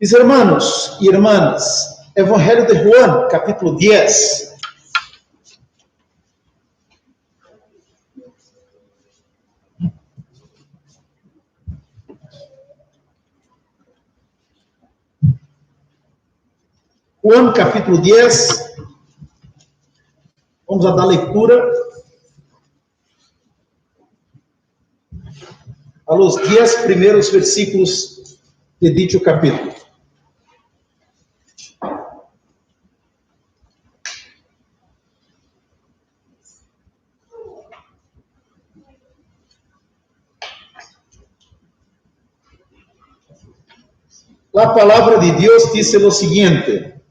Mis hermanos y hermanas, Evangelio de Juan, capítulo 10. Juan, capítulo 10. Vamos a dar leitura a los 10 primeiros versículos de dicho capítulo. La palabra de Dios dice lo siguiente: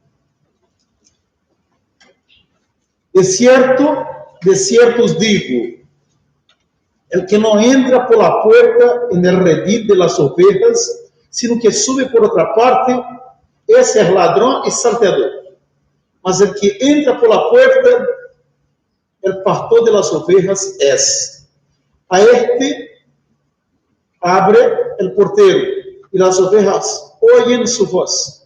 de cierto os digo, el que no entra por la puerta en el redil de las ovejas, sino que sube por otra parte, ese es ladrón y salteador. Mas el que entra por la puerta, el pastor de las ovejas es. A este abre el portero, y las ovejas oyen su voz.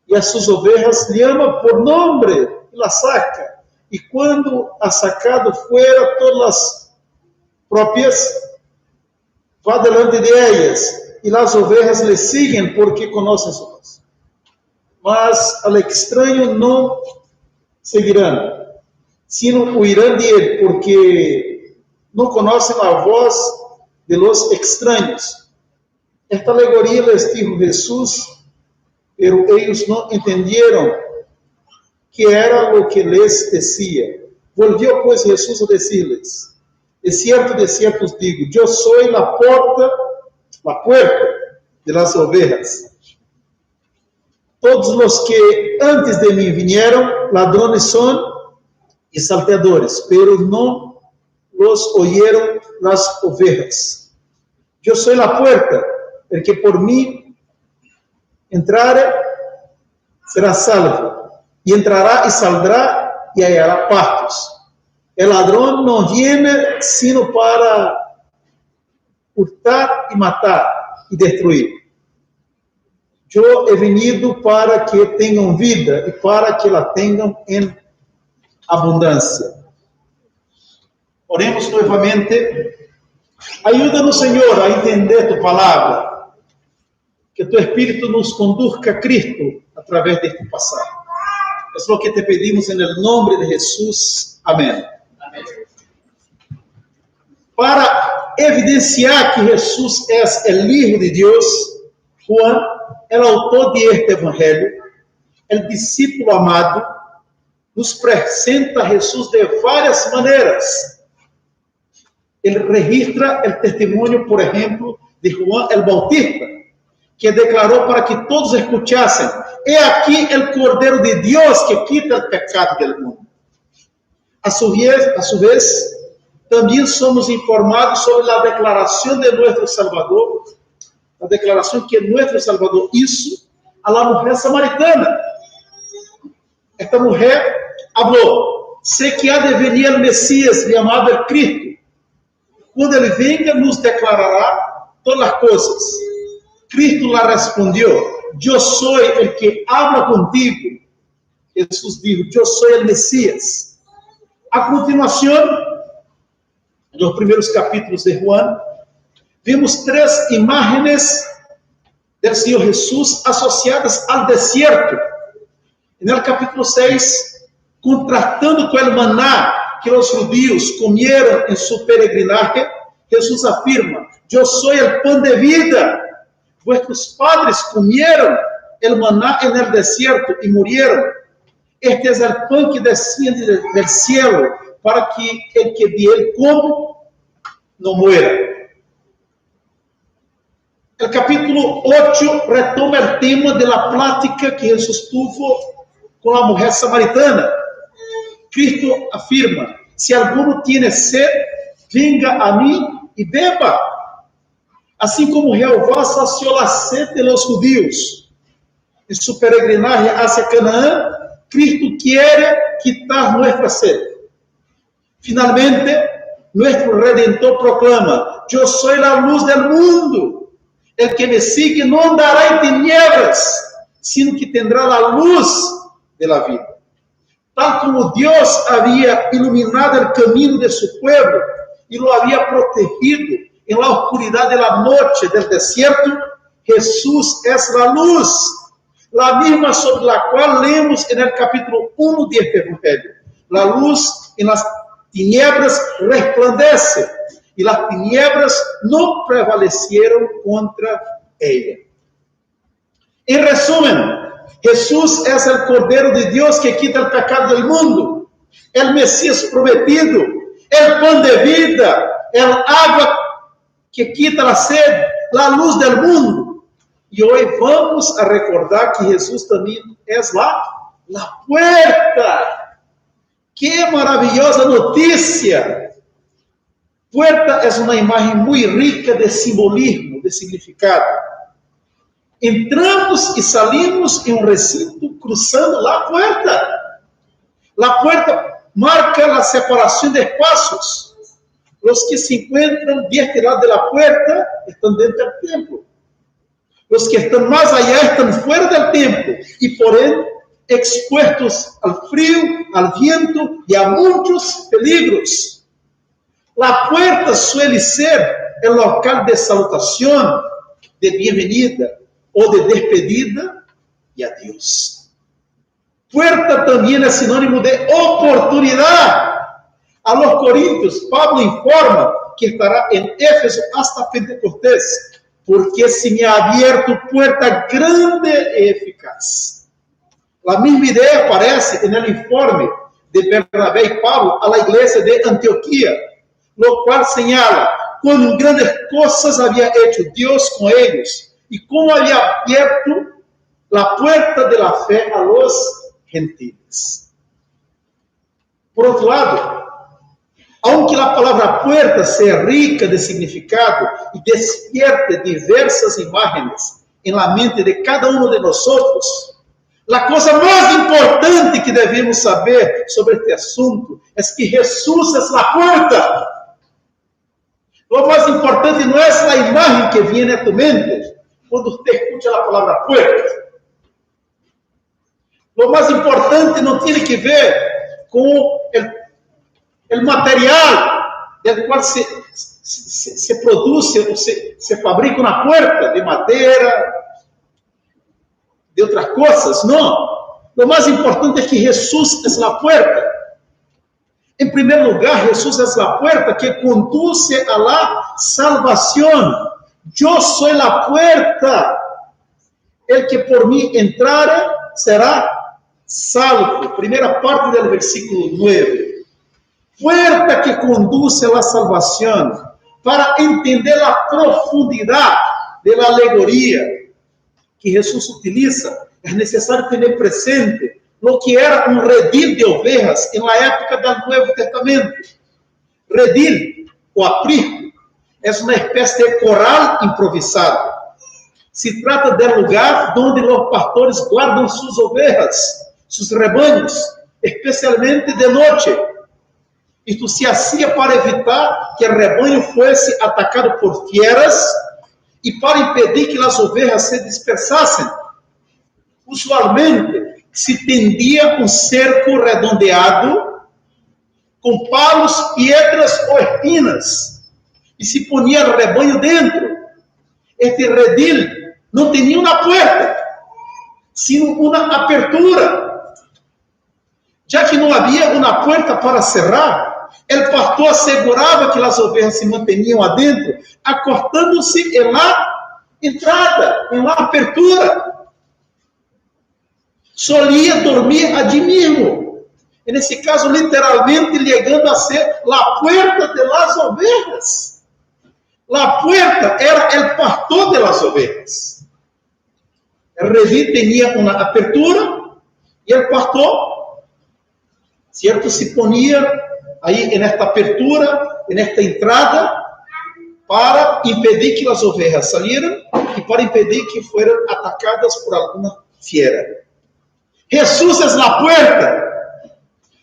Y a sus ovejas llama por nombre y las saca. Y cuando ha sacado fuera todas las propias, va delante de ellas, y las ovejas le siguen porque conocen su voz. Mas al extraño no seguirán, sino huirán de él, porque no conocen la voz de los extraños. Esta alegoría les dijo Jesús, pero ellos no entendieron qué era lo que les decía. Volvió pues Jesús a decirles: de cierto os digo, yo soy la puerta de las ovejas. Todos los que antes de mí vinieron, ladrones son y salteadores, pero no los oyeron las ovejas. Yo soy la puerta, el que por mí entrare será salvo, y entrará y saldrá y hallará pastos. El ladrón no viene sino para hurtar y matar y destruir. Yo he venido para que tengan vida y para que la tengan en abundancia. Oremos nuevamente. Ayúdanos, Señor, a entender tu palabra. Que tu Espíritu nos conduzca a Cristo a través de este pasaje. Es lo que te pedimos en el nombre de Jesús. Amén. Amén. Para evidenciar que Jesús es el Hijo de Dios, Juan, el autor de este Evangelio, el discípulo amado, nos presenta a Jesús de varias maneras. Él registra el testimonio, por ejemplo, de Juan el Bautista, que declaró para que todos escuchasen: he aquí el Cordero de Dios que quita el pecado del mundo. A su vez, también somos informados sobre la declaración de nuestro Salvador, la declaración que nuestro Salvador hizo a la mujer samaritana. Esta mujer habló: sé que ha de venir el Mesías llamado el Cristo. Cuando Él venga, nos declarará todas las cosas. Cristo la respondió: yo soy el que habla contigo. Jesús dijo: yo soy el Mesías. A continuación, en los primeros capítulos de Juan, vimos 3 imágenes del Señor Jesús asociadas al desierto. En el capítulo 6, contrastando con el maná que los judíos comieron en su peregrinaje, Jesús afirma: yo soy el pan de vida. Vuestros padres comieron el maná en el desierto y murieron. Este es el pan que desciende del cielo, para que el que de él come no muera. El capítulo 8 retoma el tema de la plática que Jesús tuvo con la mujer samaritana. Cristo afirma: si alguno tiene sed, venga a mí y beba. Así como Jehová sació la sed de los judíos en su peregrinaje hacia Canaán, Cristo quiere quitar nuestra sed. Finalmente, nuestro Redentor proclama: yo soy la luz del mundo. El que me sigue no andará en tinieblas, sino que tendrá la luz de la vida. Tal como Dios había iluminado el camino de su pueblo y lo había protegido en la oscuridad de la noche del desierto, Jesús es la luz, la misma sobre la cual leemos en el capítulo 1 de este Evangelio. La luz en las tinieblas resplandece y las tinieblas no prevalecieron contra ella. En resumen, Jesús es el Cordero de Dios que quita el pecado del mundo, el Mesías prometido, el pan de vida, el agua que quita la sed, la luz del mundo. Y hoy vamos a recordar que Jesús también es la puerta. ¡Qué maravillosa noticia! Puerta es una imagen muy rica de simbolismo, de significado. Entramos y salimos en un recinto cruzando la puerta. La puerta marca la separación de espacios. Los que se encuentran de este lado de la puerta están dentro del templo. Los que están más allá están fuera del templo y por ende expuestos al frío, al viento y a muchos peligros. La puerta suele ser el local de salutación, de bienvenida o de despedida y adiós. Puerta también es sinónimo de oportunidad. A los Corintios, Pablo informa que estará en Éfeso hasta Pentecostés, porque se me ha abierto puerta grande e eficaz. La misma idea aparece en el informe de Bernabé y Pablo a la iglesia de Antioquía, lo cual señala cuán grandes cosas había hecho Dios con ellos y cómo había abierto la puerta de la fe a los gentiles. Por otro lado, aunque la palabra puerta sea rica de significado y despierte diversas imágenes en la mente de cada uno de nosotros, la cosa más importante que debemos saber sobre este asunto es que Jesús es la puerta. Lo más importante no es la imagen que viene a tu mente cuando usted escucha la palabra puerta. Lo más importante no tiene que ver con el material del cual se produce o se fabrica una puerta, de madera, de otras cosas. No. Lo más importante es que Jesús es la puerta. En primer lugar, Jesús es la puerta que conduce a la salvación. Yo soy la puerta. El que por mí entrare será salvo. Primera parte del versículo 9. Puerta que conduce a la salvación. Para entender la profundidad de la alegoría que Jesús utiliza, es necesario tener presente lo que era un redil de ovejas en la época del Nuevo Testamento. Redil o aprisco es una especie de corral improvisado. Se trata del lugar donde los pastores guardan sus ovejas, sus rebaños, especialmente de noche. Esto se hacía para evitar que el rebaño fuese atacado por fieras y para impedir que las ovejas se dispersasen. Usualmente se tendía un cerco redondeado con palos, piedras o espinas y se ponía el rebaño dentro. Este redil no tenía una puerta, sino una apertura. Ya que no había una puerta para cerrar, el pastor aseguraba que las ovejas se mantenían adentro, acostándose en la entrada, en la apertura. Solía dormir allí mismo. En ese caso, literalmente, llegando a ser la puerta de las ovejas. La puerta era el pastor de las ovejas. El redil tenía una apertura y el pastor, ¿cierto?, se ponía ahí en esta apertura, en esta entrada, para impedir que las ovejas salieran y para impedir que fueran atacadas por alguna fiera. Jesús es la puerta.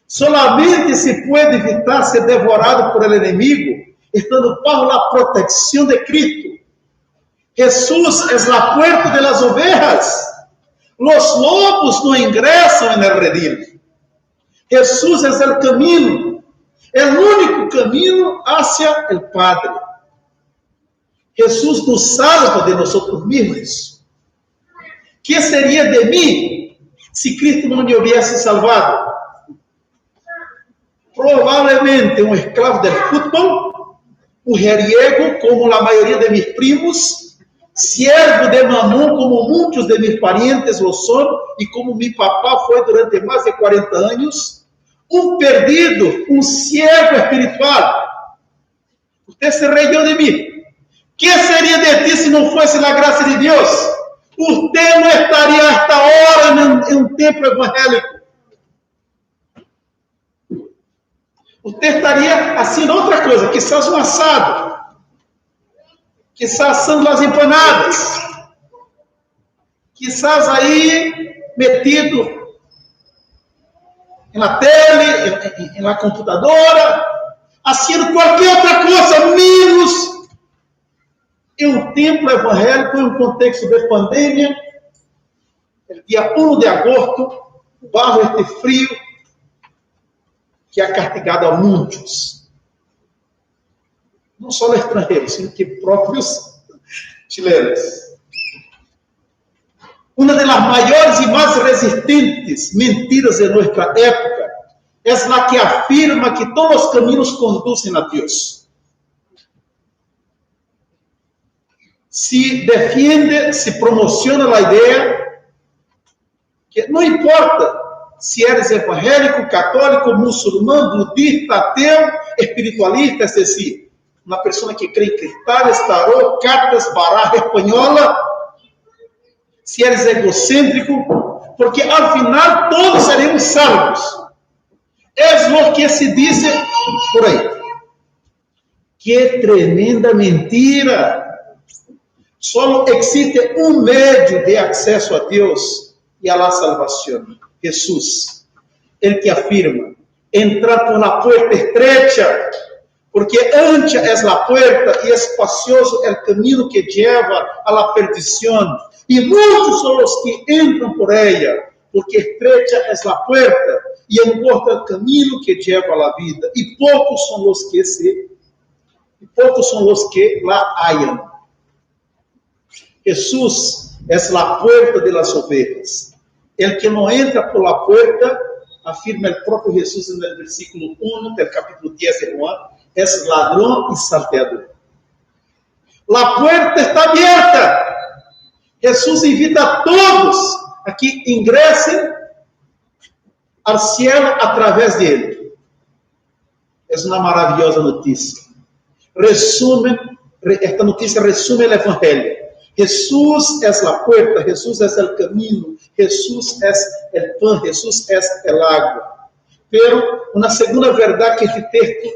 Solamente se puede evitar ser devorado por el enemigo estando bajo la protección de Cristo. Jesús es la puerta de las ovejas. Los lobos no ingresan en el redil. Jesús es el camino, el único camino hacia el Padre. Jesús nos salva de nosotros mismos. ¿Qué sería de mí si Cristo no me hubiese salvado? Probablemente un esclavo del fútbol, un mujeriego como la mayoría de mis primos, siervo de mamón como muchos de mis parientes lo son y como mi papá fue durante más de 40 años, un perdido, un ciego espiritual. Usted se reyó de mí. ¿Qué sería de ti si no fuese la gracia de Dios? Usted no estaría hasta ahora en un templo evangélico. Usted estaría haciendo otra cosa, quizás un asado, quizás asando las empanadas, quizás ahí metido en la tele, en la computadora, haciendo cualquier otra cosa, menos en un templo evangélico, en un contexto de pandemia, el día 1 de agosto, bajo este frío que ha castigado a muitos, não só estrangeiros, sino que próprios chilenos. Uma das maiores e mais resistentes mentiras de nossa época é a que afirma que todos os caminhos conduzem a Deus. Se defende, se promociona a ideia que não importa se eres evangélico, católico, muçulmano, budista, ateu, espiritualista, es decir, uma pessoa que crê em cristais, tarô, cartas, baraja espanhola, se eres egocêntrico, porque al final todos seremos salvos. É o que se diz por aí. Que tremenda mentira! Só existe um meio de acesso a Deus e a la salvação. Jesús, el que afirma, entrar por la puerta estrecha, porque ancha es la puerta y espacioso el camino que lleva a la perdición, y muchos son los que entran por ella, porque estrecha es la puerta y angosto el camino que lleva a la vida, y pocos son los que la hallan. Jesús es la puerta de las ovejas. El que não entra por la puerta, afirma o próprio Jesus no versículo 1 do capítulo 10 de Juan, é ladrão e salteador. La puerta está aberta. Jesus invita a todos a que ingressem ao cielo através dele. É uma maravilhosa notícia. Esta notícia resume o Evangelho. Jesús es la puerta, Jesús es el camino, Jesús es el pan, Jesús es el agua. Pero una segunda verdad que este texto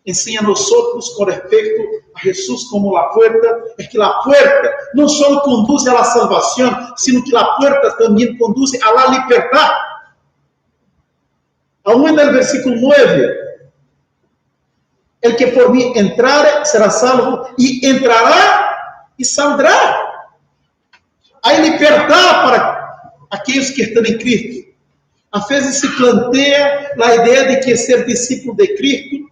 enseña a nosotros con respecto a Jesús como la puerta, es que la puerta no solo conduce a la salvación, sino que la puerta también conduce a la libertad. Aún en el versículo 9, el que por mí entrare será salvo y entrará e saldrá. Há liberdade para aqueles que estão em Cristo. Às vezes se planteia a ideia de que ser discípulo de Cristo,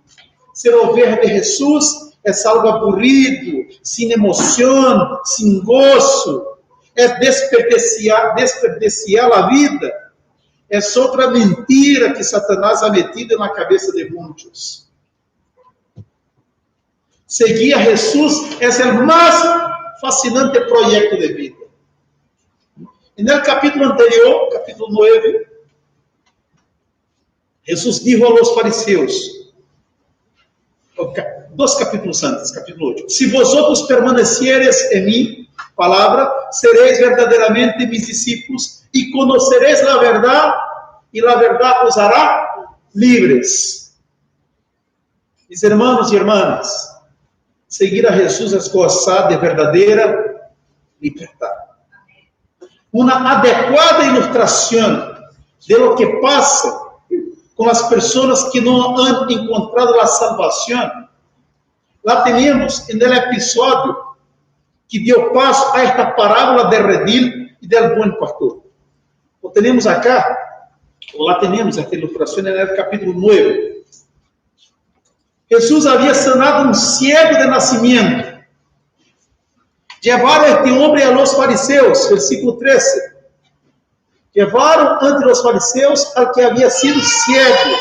ser oveja de Jesus, é algo aburrido, sem emoção, sem gozo, é desperdiciar a vida. É outra mentira que Satanás ha metido na cabeça de muitos. Seguir a Jesus é o mais fascinante proyecto de vida. En el capítulo anterior, capítulo 9, Jesús dijo a los fariseos, 2 capítulos antes, capítulo 8, si vosotros permaneciereis en mi palabra, seréis verdaderamente mis discípulos y conoceréis la verdad y la verdad os hará libres. Mis hermanos y hermanas, seguir a Jesús es gozar de verdadeira liberdade. Uma adequada ilustração de lo que passa com as pessoas que não han encontrado a salvação. Lá temos no episódio que deu passo a esta parábola del redil e del buen pastor. O temos acá, ou lá temos esta ilustração no capítulo 9. Jesus havia sanado um ciego de nascimento. Levaram este homem a los fariseus, versículo 13. Levaram ante os fariseus al que havia sido ciego.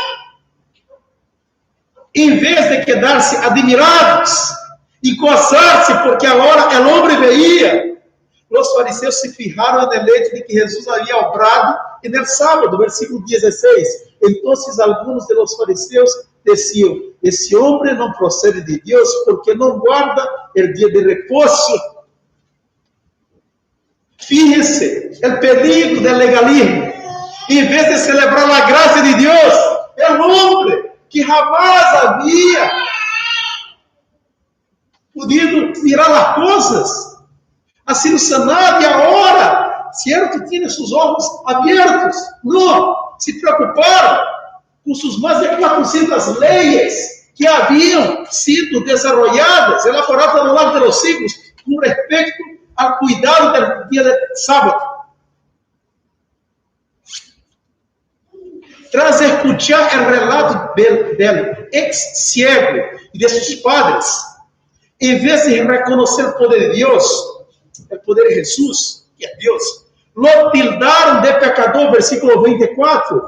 Em vez de quedar-se admirados e gozar-se, porque agora o homem veía, os fariseus se fijaram no hecho de que Jesus havia obrado no sábado, versículo 16. Então, alguns de los fariseus diziam: esse homem não procede de Deus, porque não guarda o dia de repouso. Fíjense, o perigo do legalismo. Em vez de celebrar a graça de Deus, é um homem que jamais havia podido tirar as coisas, ha sido sanado e agora, certo, tinha seus olhos abertos. Não, se preocuparam com suas mais de 400 leis que haviam sido desarrolladas, elaboradas ao longo dos siglos, com respeito ao cuidado do dia de sábado. Tras escuchar o relato del ex-ciego e de seus padres, em vez de reconhecer o poder de Deus, o poder de Jesus, que é Deus, lo tildaram de pecador, versículo 24.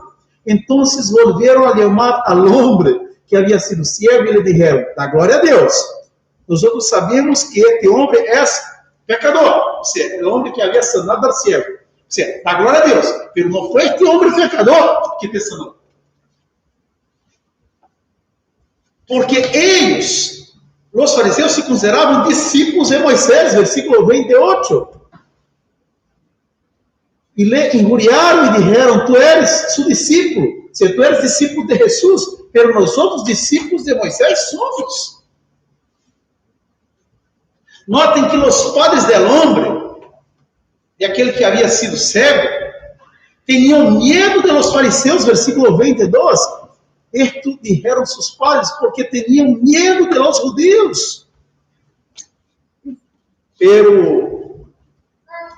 Então volveram a chamar ao homem que havia sido ciego e lhe disseram: da glória a Deus. Nós sabemos que este homem é pecador, ou seja, o homem que havia sanado ao ciego. Ou seja, da glória a Deus. Mas não foi este homem pecador que te sanou. Porque eles, os fariseus, se consideravam discípulos de Moisés, versículo 28. E lhe injuriaram e disseram: tu eres seu discípulo, se tu eres discípulo de Jesus, pero nós outros discípulos de Moisés somos. Notem que os padres del homem, e aquele que havia sido cego, tinham medo de los fariseus, versículo 22. Esto disseram seus padres porque tinham medo de los judeus. Pero,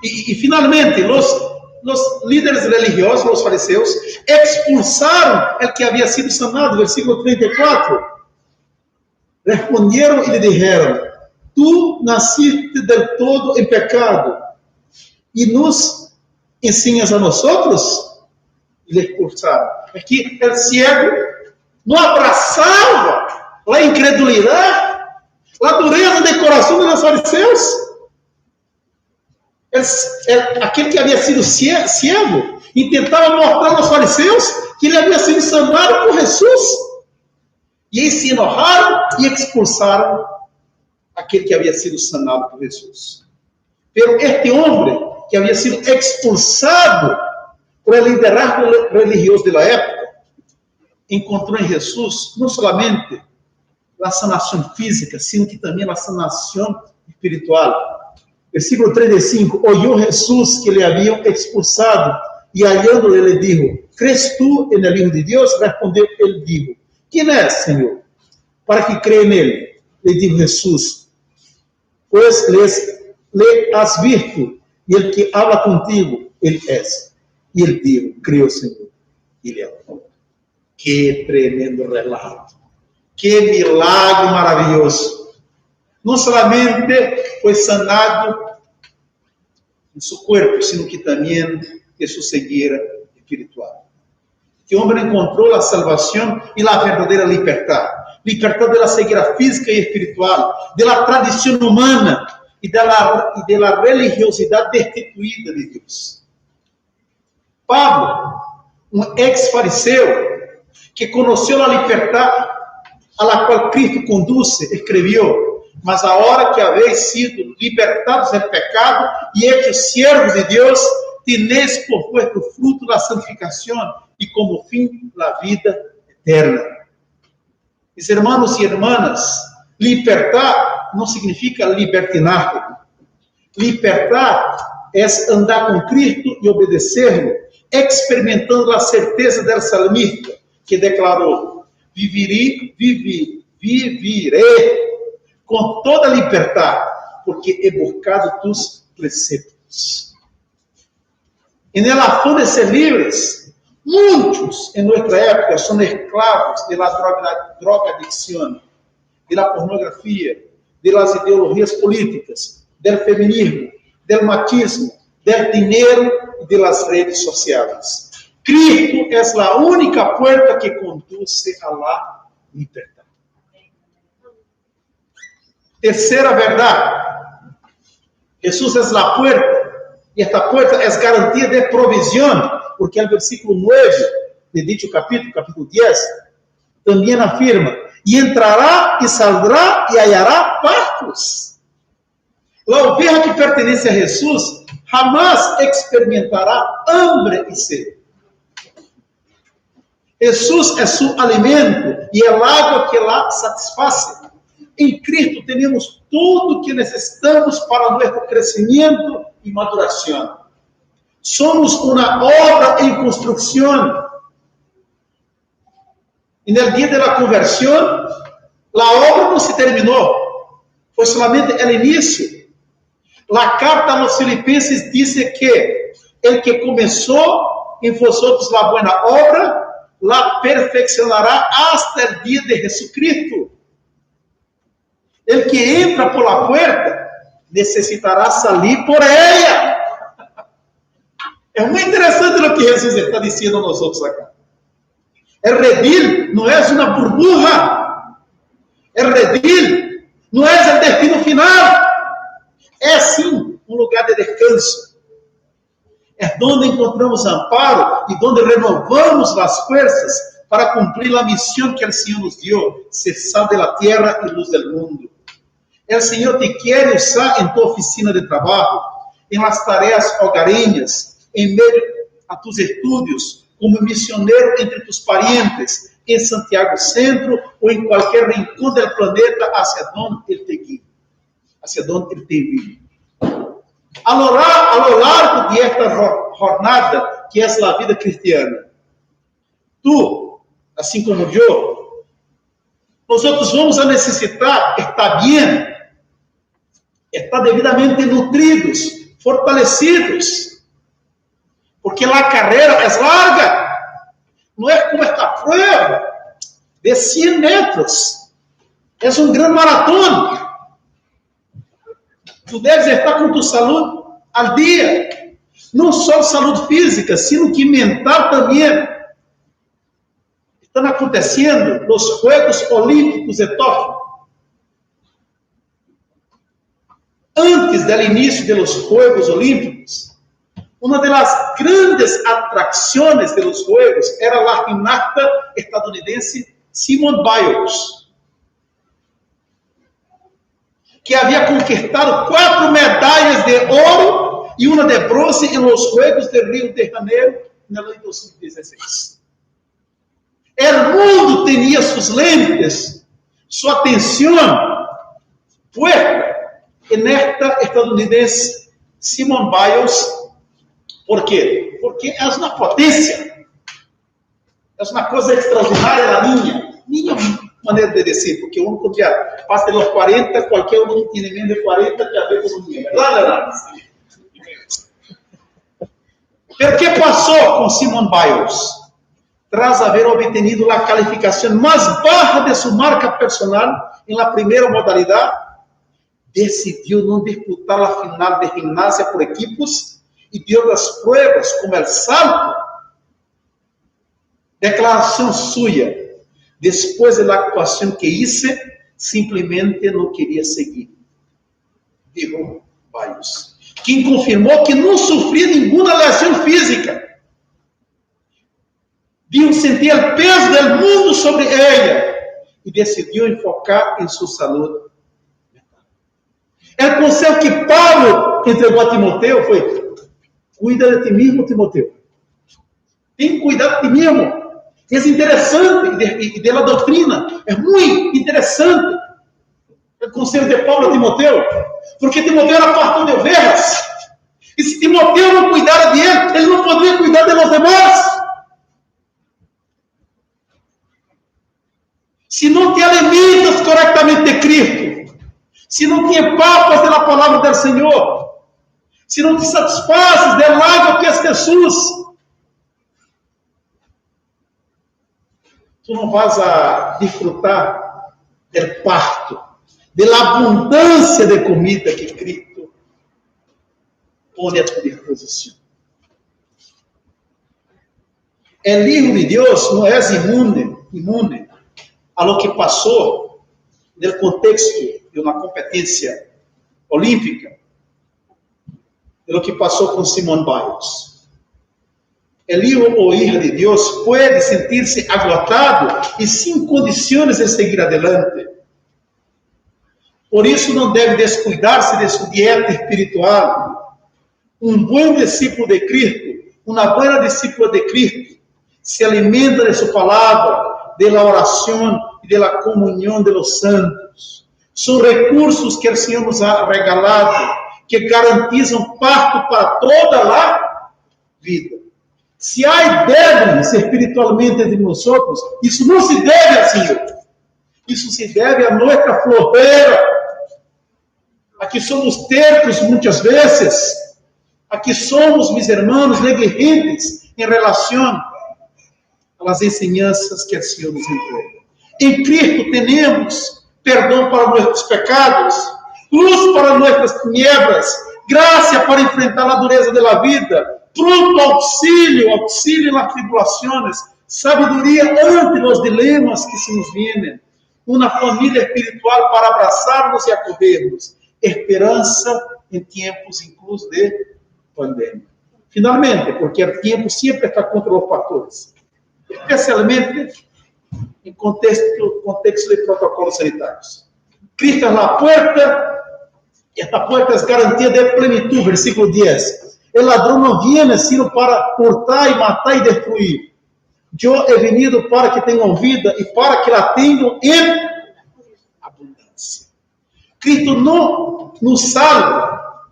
e finalmente, os líderes religiosos, os fariseus, expulsaram o que havia sido sanado, versículo 34. Responderam e lhe disseram: tu nasciste del todo em pecado e nos ensinas a nós outros? E lhe expulsaram. Aqui, o ciego não abraçava a incredulidade, a dureza de coração dos fariseus. Aquele que havia sido ciego e tentava mostrar aos fariseus que ele havia sido sanado por Jesus. E eles se enojaram e expulsaram aquele que havia sido sanado por Jesus. Pero este homem que havia sido expulsado por el liderazgo religioso da época, encontrou em Jesus não somente a sanação física, sino que também a sanação espiritual. Versículo 35, oyó Jesus que le haviam expulsado, e hallándole le dijo: ¿crees tú en el Hijo de Dios? Respondeu, ele dijo: ¿quién es, Senhor, para que creia nele? Le dijo Jesús: pues le has visto, e el que habla contigo, ele es. E ele dijo: creo, Senhor, e le amó. Que tremendo relato, que milagre maravilhoso. Não somente foi sanado em seu corpo, sino que também em sua cegueira espiritual. Que o homem encontrou a salvação e a verdadeira liberdade. Liberdade da cegueira física e espiritual, da tradição humana e da religiosidade destituída de Deus. Pablo, um ex-fariseu, que conheceu a liberdade a la qual Cristo conduz, escreveu: mas a hora que habéis sido libertados del pecado e hechos siervos de Deus, tenéis por vuestro fruto la santificación e como fin la vida eterna. Mis hermanos y hermanas, libertad não significa libertinaje. Libertad es andar com Cristo e obedecer-lo, experimentando a certeza del salmista, que declarou: vivirei com toda liberdade, porque he buscado tus preceptos. En el afán de ser libres, muchos en nuestra época son esclavos de la drogadicción, de la pornografía, de las ideologías políticas, del feminismo, del machismo, del dinero y de las redes sociales. Cristo es la única puerta que conduce a la libertad. Tercera verdad, Jesús es la puerta, y esta puerta es garantía de provisión, porque el versículo 9 de dicho capítulo 10, también afirma, y entrará y saldrá y hallará pastos. La oveja que pertenece a Jesús jamás experimentará hambre y sed. Jesús es su alimento y el agua que la satisface. En Cristo tenemos todo o que necesitamos para nuestro crecimiento y maduración. Somos una obra en construcción. En el día de la conversión, la obra no se terminó, fue solamente el inicio. La carta a los Filipenses dice que el que comenzó en vosotros la buena obra, la perfeccionará hasta el día de Jesucristo. El que entra por la puerta necesitará salir por ella. Es muy interesante lo que Jesús está diciendo a nosotros acá. El redil no es una burbuja. El redil no es el destino final. Es sim un lugar de descanso. Es donde encontramos amparo y donde renovamos las fuerzas para cumplir la misión que el Señor nos dio, ser sal de la tierra y luz del mundo. El Señor te quiere usar en tu oficina de trabajo, en las tareas hogareñas, en medio a tus estudios, como misionero entre tus parientes, en Santiago Centro o en cualquier rincón del planeta hacia donde Él te guíe, hacia donde Él te envíe. A lo largo de esta jornada, que es la vida cristiana, tú, así como yo, nosotros vamos a necesitar estar bien, estar debidamente nutridos, fortalecidos, porque la carrera es larga. No es como esta prueba de 100 metros. Es un gran maratón. Tu deves estar com tua saúde al dia. Não só saúde física, sino que mental também. Estão acontecendo os Juegos Olímpicos de Tóquio. Antes do início dos Juegos Olímpicos, uma das grandes atrações dos Juegos era a ginasta estadunidense Simone Biles, que havia conquistado 4 medalhas de ouro e uma de bronze nos Juegos de Rio de Janeiro no ano de 2016. O mundo tinha suas lentes, sua atenção puesta en esta estadunidense Simone Biles. ¿Por quê? Porque é uma potência. É uma coisa extraordinária a minha maneira de dizer, porque uno quando já passa de los 40, qualquer um que tem menos de 40 já vê como niño, ¿verdad? Pero ¿qué passou com Simone Biles? Tras haber obtenido a calificação mais baixa de sua marca personal em la primeira modalidade, decidiu não disputar a final de ginástica por equipos e de outras pruebas, como o salto. Declaração suya: depois da actuação que hice, simplesmente não queria seguir. Dijo Biles, quem confirmou que não sofria nenhuma lesão física. Dijo sentir o peso do mundo sobre ela e decidiu enfocar em sua saúde. O conselho que Paulo entregou a Timoteu foi: cuida de ti mesmo, Timoteu. Tem que cuidar de ti mesmo. É interessante, e da doutrina, é muito interessante o conselho de Paulo a Timoteu, porque Timoteu era pastor de ovelhas, e se Timoteu não cuidara de ele não poderia cuidar de los demás. Se não te alimentas corretamente de Cristo, se não te empapas da palavra do Senhor, se não te satisfazes do água que é Jesus, tu não vas a disfrutar do parto, da abundância de comida que Cristo põe a tua disposição. O Hijo de Deus não é imune a lo que passou no contexto de uma competência olímpica, de lo que passou com Simone Biles. O Hijo ou hija de Deus pode sentir-se agotado e sem condições de seguir adelante. Por isso não deve descuidar-se de sua dieta espiritual. Um bom discípulo de Cristo, uma boa discípula de Cristo, se alimenta de sua palavra, da oração e da comunhão de los santos. São recursos que o Senhor nos ha regalado, que garantizam parto para toda a vida. Se há débiles espiritualmente entre nós, isso não se deve ao Senhor. Isso se deve à nossa florreira. Aqui somos tercos muitas vezes. Aqui somos, meus irmãos, negligentes em relação às ensinanças que o Senhor nos entrega. Em Cristo temos perdão para nossos pecados, luz para nossas tinieblas, graça para enfrentar a dureza da vida, pronto auxílio nas tribulações, sabedoria ante os dilemas que se nos vêm, uma família espiritual para abraçarmos e acolhermos, esperança em tempos incluso de pandemia. Finalmente, porque o tempo sempre está contra os fatores, especialmente em contexto de protocolos sanitários. Cristo é a porta, e esta porta é garantia de plenitude, versículo 10. O ladrão não viene sino para hurtar e matar e destruir. Eu he venido para que tenham vida e para que la tenham em abundância. Cristo não nos salva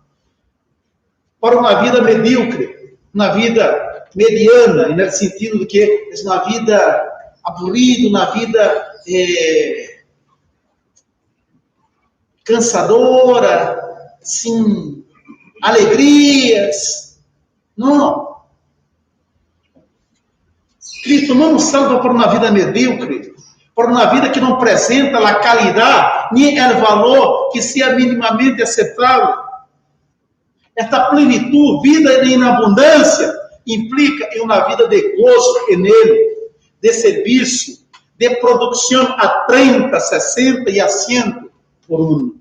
para uma vida medíocre, uma vida mediana, no sentido de que é uma vida aburrida, uma vida cansadora, sem alegrias. Não. Cristo não nos salva para uma vida medíocre, para uma vida que não apresenta a qualidade nem o valor que seja minimamente aceitável. Esta plenitude, vida em abundância, implica em uma vida de gozo nele, de serviço, de produção a 30, 60 e a 100 por ano.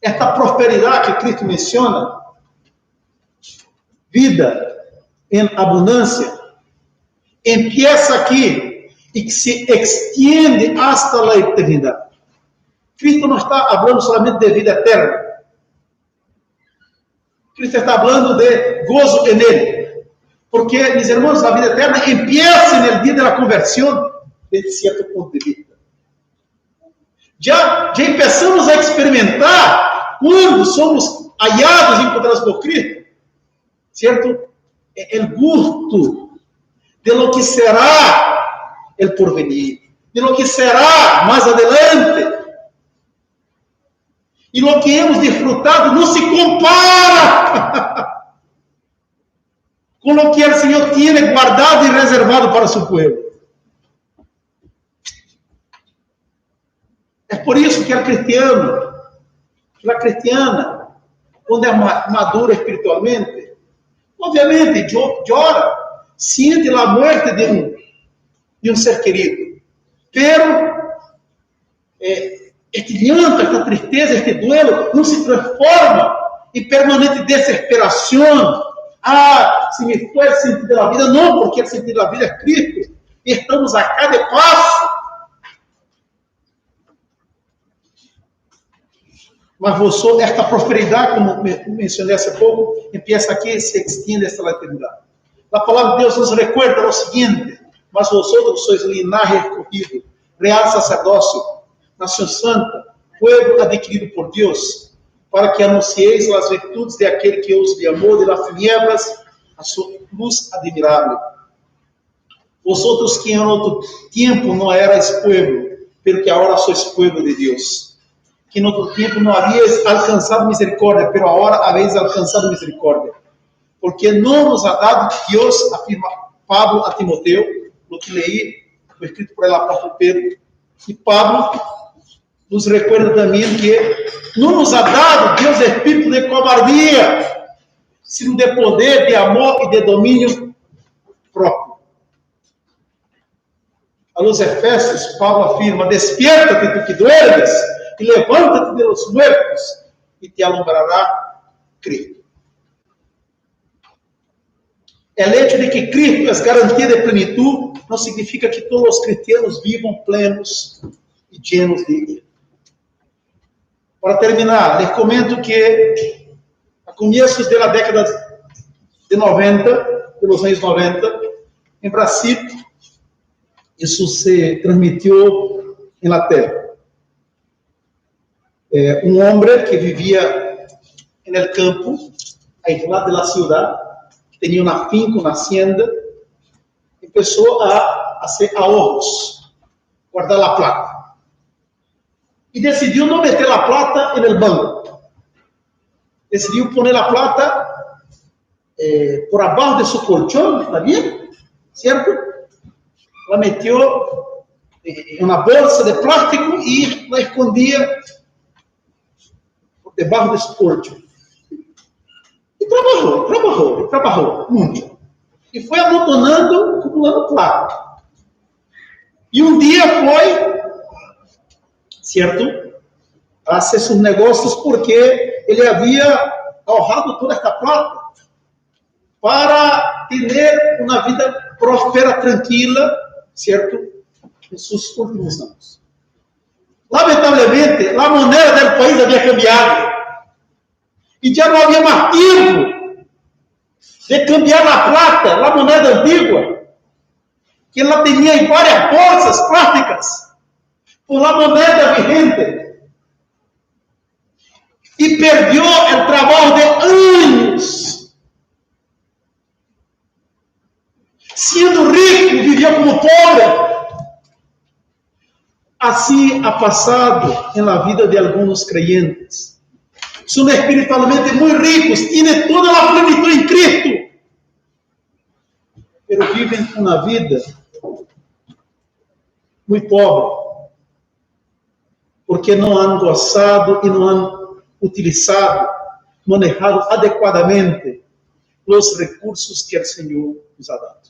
Esta prosperidade que Cristo menciona, vida em abundância, empieza aqui e que se extiende hasta a eternidade. Cristo não está falando somente de vida eterna. Cristo está falando de gozo en Él. Porque, mis hermanos, a vida eterna empieza en el día de la conversión, desde cierto punto de vista. Já começamos a experimentar quando somos hallados e encontrados por Cristo, certo? O gusto de lo que será el porvenir, de lo que será mais adelante. E lo que hemos disfrutado não se compara com o que o Senhor tem guardado e reservado para seu povo. É por isso que o cristiano, a cristiana, quando é madura espiritualmente, obviamente llora, sente a morte de um ser querido, pero este llanto, esta tristeza, este duelo não se transforma em permanente desesperação. Se me foi o sentido da vida, não, porque o sentido da vida é Cristo. E estamos a cada passo. Mas você, esta prosperidade, como mencionei há pouco, empieza aqui e se extiende hasta a eternidade. A palavra de Deus nos recuerda o seguinte: mas vosotros sois linaje escogido, real sacerdócio, nação santa, povo adquirido por Deus, para que anuncieis as virtudes de aquele que os chamou de las tinieblas a sua luz admirável. Vosotros que em outro tempo não erais pueblo, pero que agora sois pueblo de Deus. que en otro tiempo no habías alcanzado misericordia, pero ahora habéis alcanzado misericordia. Porque no nos ha dado Dios, afirma Pablo a Timoteo, lo que leí, fue escrito por el apóstol Pedro, y Pablo nos recuerda también que no nos ha dado Dios espíritu de cobardía, sino de poder, de amor y de dominio propio. A los Efesios, Pablo afirma: despiértate tú que duermes y levántate de los muertos y te alumbrará Cristo. El hecho de que Cristo es garantía de plenitud no significa que todos los cristianos vivan plenos y llenos de Él. Para terminar, les comento que a comienzos de la década de 90, de los años 90, en Brasil, isso se transmitió en la tele. Un hombre que vivía en el campo, aislado de la ciudad, tenía una finca, una hacienda, empezó a hacer ahorros, guardar la plata. Y decidió no meter la plata en el banco. Decidió poner la plata por abajo de su colchón, ¿está bien? ¿Cierto? La metió en una bolsa de plástico y la escondía por debajo de su colchón. Y trabajó mucho. Y fue amontonando, acumulando plata. Y un día fue, ¿cierto?, a hacer sus negocios porque él había ahorrado toda esta plata para tener una vida próspera, tranquila, ¿cierto?, en sus últimos años. Lamentablemente, la moneda del país había cambiado. Y ya no había más tiempo de cambiar la plata, la moneda antigua, que la tenía en varias bolsas plásticas, por la moneda vigente. Y perdió el trabajo de años. Siendo rico, vivió como pobre. Así ha pasado en la vida de algunos creyentes. Son espiritualmente muy ricos, tienen toda la plenitud en Cristo, pero viven una vida muy pobre, porque no han gozado y no han utilizado, manejado adecuadamente los recursos que el Señor nos ha dado.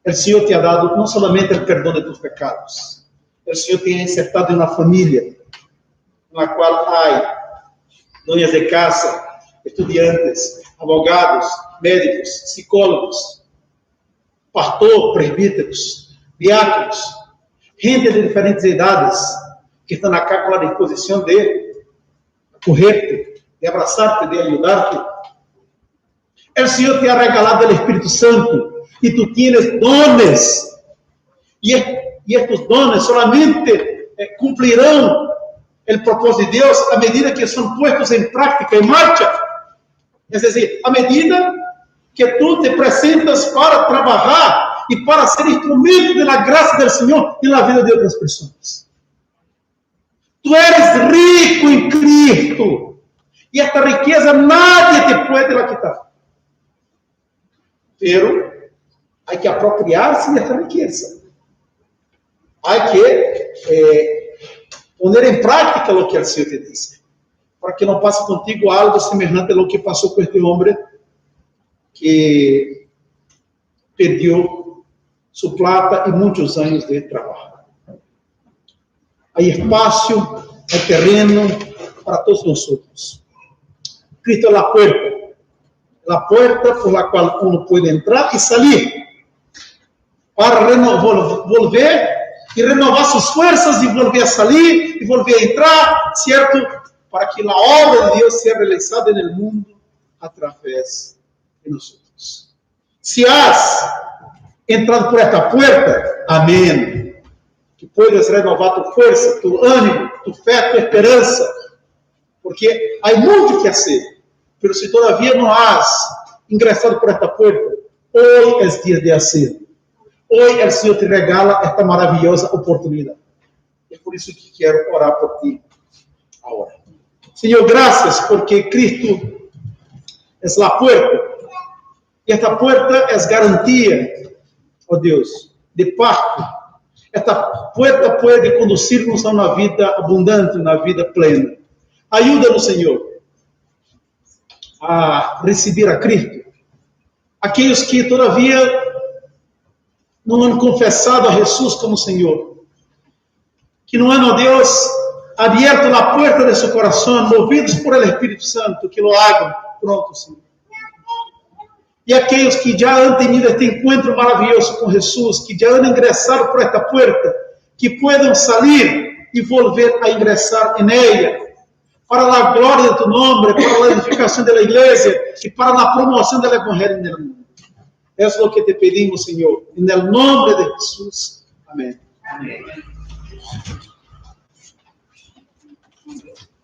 El Señor te ha dado no solamente el perdón de tus pecados, el Señor te ha insertado en una familia en la cual hay dueñas de casa, estudiantes, abogados, médicos, psicólogos, pastor, presbíteros, diáconos, gente de diferentes edades que están acá con la disposición de acogerte, de abrazarte, de ayudarte. El Señor te ha regalado el Espíritu Santo y tú tienes dones. Y estos dones solamente cumplirán el propósito de Dios a medida que son puestos en práctica, en marcha. Es decir, a medida que tú te presentas para trabajar y para ser instrumento de la gracia del Señor en la vida de otras personas. Tú eres rico en Cristo y esta riqueza nadie te puede la quitar. Pero hay que apropiarse de esta riqueza. Hay que poner en práctica lo que el Señor te dice, para que no pase contigo algo semejante a lo que pasó con este hombre que perdió su plata y muchos años de trabajo. Hay espacio, hay terreno para todos nosotros. Cristo es la puerta por la cual uno puede entrar y salir, para volver y renovar sus fuerzas y volver a salir y volver a entrar, ¿cierto? Para que la obra de Dios sea realizada en el mundo a través de nosotros. Si has entrado por esta puerta, amén. Que puedas renovar tu fuerza, tu ánimo, tu fe, tu esperanza. Porque hay mucho que hacer. Pero si todavía no has ingresado por esta puerta, hoy es día de hacerlo. Hoy el Señor te regala esta maravillosa oportunidad. Es por eso que quiero orar por ti. ahora. Señor, gracias porque Cristo es la puerta. Y esta puerta es garantía, oh Dios, de pacto. Esta puerta puede conducirnos a una vida abundante, una vida plena. Ayúdanos, Señor, a recibir a Cristo. Aquellos que todavía no han confesado a Jesús como Señor, que no han, oh Dios, abierto la puerta de su corazón, movidos por el Espíritu Santo, que lo hagan pronto, Señor. E aqueles que já han tenido este encontro maravilhoso com Jesus, que já han ingresado por esta puerta, que puedan salir e volver a ingressar em ella, para a glória de tu nome, para a edificação da igreja e para a promoção do evangelho no mundo. É o que te pedimos, Senhor, em nome de Jesus. Amém. Amém.